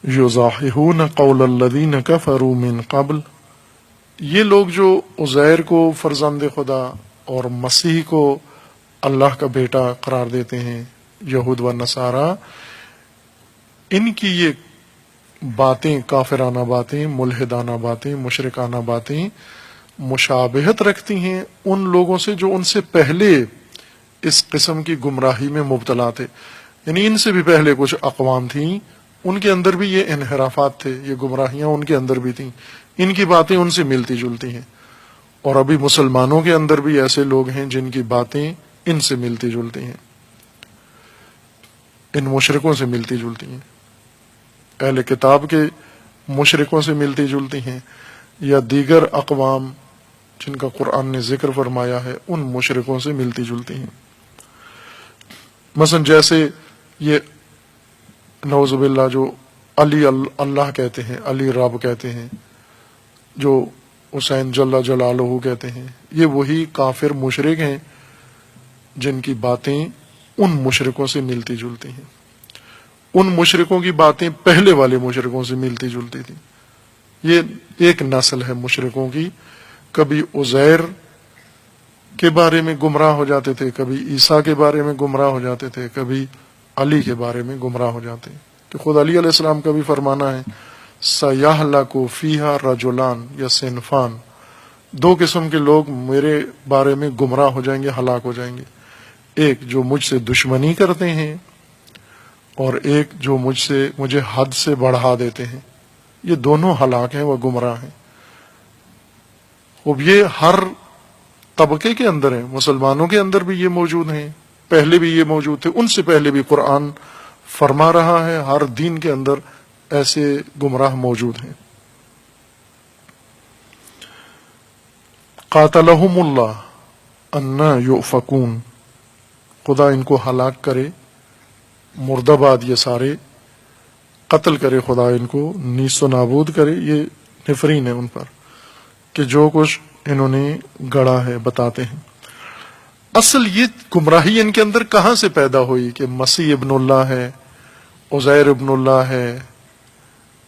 یضاحون قول الذین کفروا من قبل، یہ لوگ جو عزیر کو فرزند خدا اور مسیح کو اللہ کا بیٹا قرار دیتے ہیں، یہود و نصارہ، ان کی یہ باتیں، کافرانہ باتیں، ملحدانہ باتیں، مشرکانہ باتیں مشابہت رکھتی ہیں ان لوگوں سے جو ان سے پہلے اس قسم کی گمراہی میں مبتلا تھے. یعنی ان سے بھی پہلے کچھ اقوام تھیں، ان کے اندر بھی یہ انحرافات تھے، یہ گمراہیاں ان کے اندر بھی تھیں، ان کی باتیں ان سے ملتی جلتی ہیں. اور ابھی مسلمانوں کے اندر بھی ایسے لوگ ہیں جن کی باتیں ان سے ملتی جلتی ہیں، ان مشرکوں سے ملتی جلتی ہیں، اہل کتاب کے مشرکوں سے ملتی جلتی ہیں، یا دیگر اقوام جن کا قرآن نے ذکر فرمایا ہے ان مشرکوں سے ملتی جلتی ہیں. مثلا جیسے یہ نعوذ باللہ جو علی اللہ کہتے ہیں، علی رب کہتے ہیں، جو حسین جل جلالہ کہتے ہیں، یہ وہی کافر مشرک ہیں جن کی باتیں ان مشرکوں سے ملتی جلتی ہیں. ان مشرکوں کی باتیں پہلے والے مشرکوں سے ملتی جلتی تھی. یہ ایک نسل ہے مشرکوں کی. کبھی عزیر کے بارے میں گمراہ ہو جاتے تھے، کبھی عیسیٰ کے بارے میں گمراہ ہو جاتے تھے، کبھی علی کے بارے میں گمراہ ہو جاتے ہیں. کہ خود علی علیہ السلام کا بھی فرمانا ہے سَيَحْلَقُ فِيهَا رَجُلَانِ یا صنفان، دو قسم کے لوگ میرے بارے میں گمراہ ہو جائیں گے، ہلاک ہو جائیں گے. ایک جو مجھ سے دشمنی کرتے ہیں، اور ایک جو مجھے حد سے بڑھا دیتے ہیں. یہ دونوں ہلاک ہیں، وہ گمراہ ہیں. اب یہ ہر طبقے کے اندر ہیں، مسلمانوں کے اندر بھی یہ موجود ہیں، پہلے بھی یہ موجود تھے، ان سے پہلے بھی قرآن فرما رہا ہے ہر دین کے اندر ایسے گمراہ موجود ہیں. قاتلہم اللہ انا یؤفکون، خدا ان کو ہلاک کرے، مردباد یہ سارے، قتل کرے خدا ان کو، نیست و نابود کرے. یہ نفرین ہے ان پر کہ جو کچھ انہوں نے گڑا ہے بتاتے ہیں. اصل یہ گمراہی ان کے اندر کہاں سے پیدا ہوئی کہ مسیح ابن اللہ ہے، عزیر ابن اللہ ہے؟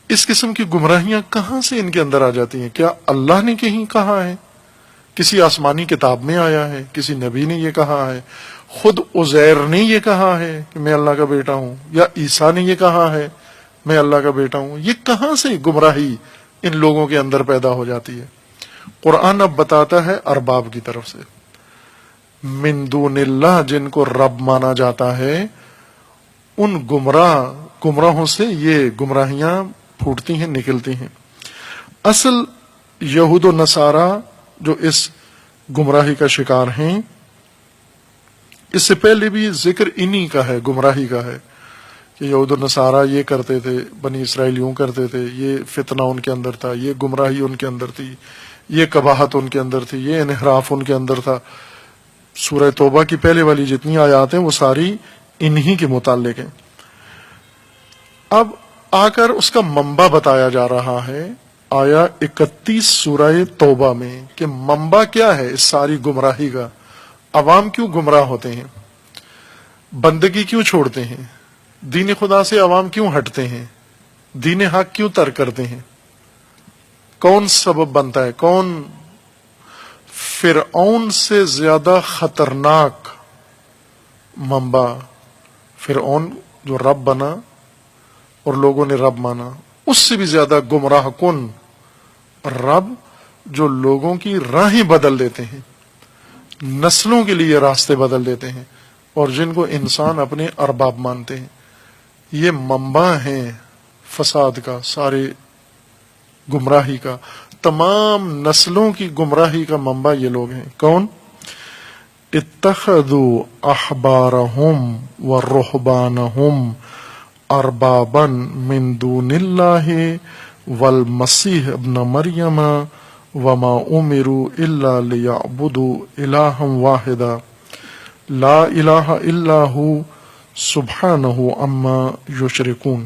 اس قسم کی گمراہیاں کہاں سے ان کے اندر آ جاتی ہیں؟ کیا اللہ نے کہیں کہا ہے؟ کسی آسمانی کتاب میں آیا ہے؟ کسی نبی نے یہ کہا ہے؟ خود عزیر نے یہ کہا ہے کہ میں اللہ کا بیٹا ہوں؟ یا عیسیٰ نے یہ کہا ہے میں اللہ کا بیٹا ہوں؟ یہ کہاں سے گمراہی ان لوگوں کے اندر پیدا ہو جاتی ہے؟ قرآن اب بتاتا ہے ارباب کی طرف سے، من دون اللہ، جن کو رب مانا جاتا ہے، ان گمراہوں سے یہ گمراہیاں پھوٹتی ہیں، نکلتی ہیں. اصل یہود و نصارہ جو اس گمراہی کا شکار ہیں، اس سے پہلے بھی ذکر انہی کا ہے، گمراہی کا ہے کہ یہود و نصارہ یہ کرتے تھے، بنی اسرائیل یوں کرتے تھے، یہ فتنہ ان کے اندر تھا، یہ گمراہی ان کے اندر تھی، یہ قباحت ان کے اندر تھی، یہ انحراف ان کے اندر تھا. سورہ توبہ کی پہلے والی جتنی آیات ہیں وہ ساری انہی کے متعلق ہیں. اب آ کر اس کا منبع بتایا جا رہا ہے آیا 31 سورہ توبہ میں کہ منبع کیا ہے اس ساری گمراہی کا. عوام کیوں گمراہ ہوتے ہیں؟ بندگی کیوں چھوڑتے ہیں؟ دین خدا سے عوام کیوں ہٹتے ہیں؟ دین حق کیوں ترک کرتے ہیں؟ کون سبب بنتا ہے؟ کون فرعون سے زیادہ خطرناک منبع؟ فرعون جو رب بنا اور لوگوں نے رب مانا، اس سے بھی زیادہ گمراہ کن رب جو لوگوں کی راہیں بدل دیتے ہیں، نسلوں کے لیے راستے بدل دیتے ہیں، اور جن کو انسان اپنے ارباب مانتے ہیں. یہ منبع ہیں فساد کا، سارے گمراہی کا، تمام نسلوں کی گمراہی کا منبع یہ لوگ ہیں. کون؟ اتخذوا احبارہم ورہبانہم اربابا من دون اللہ والمسیح ابن مریم وما امروا الا لیعبدوا الہا واحدا لا الہ الا ہو سبحانہ عما یشرکون.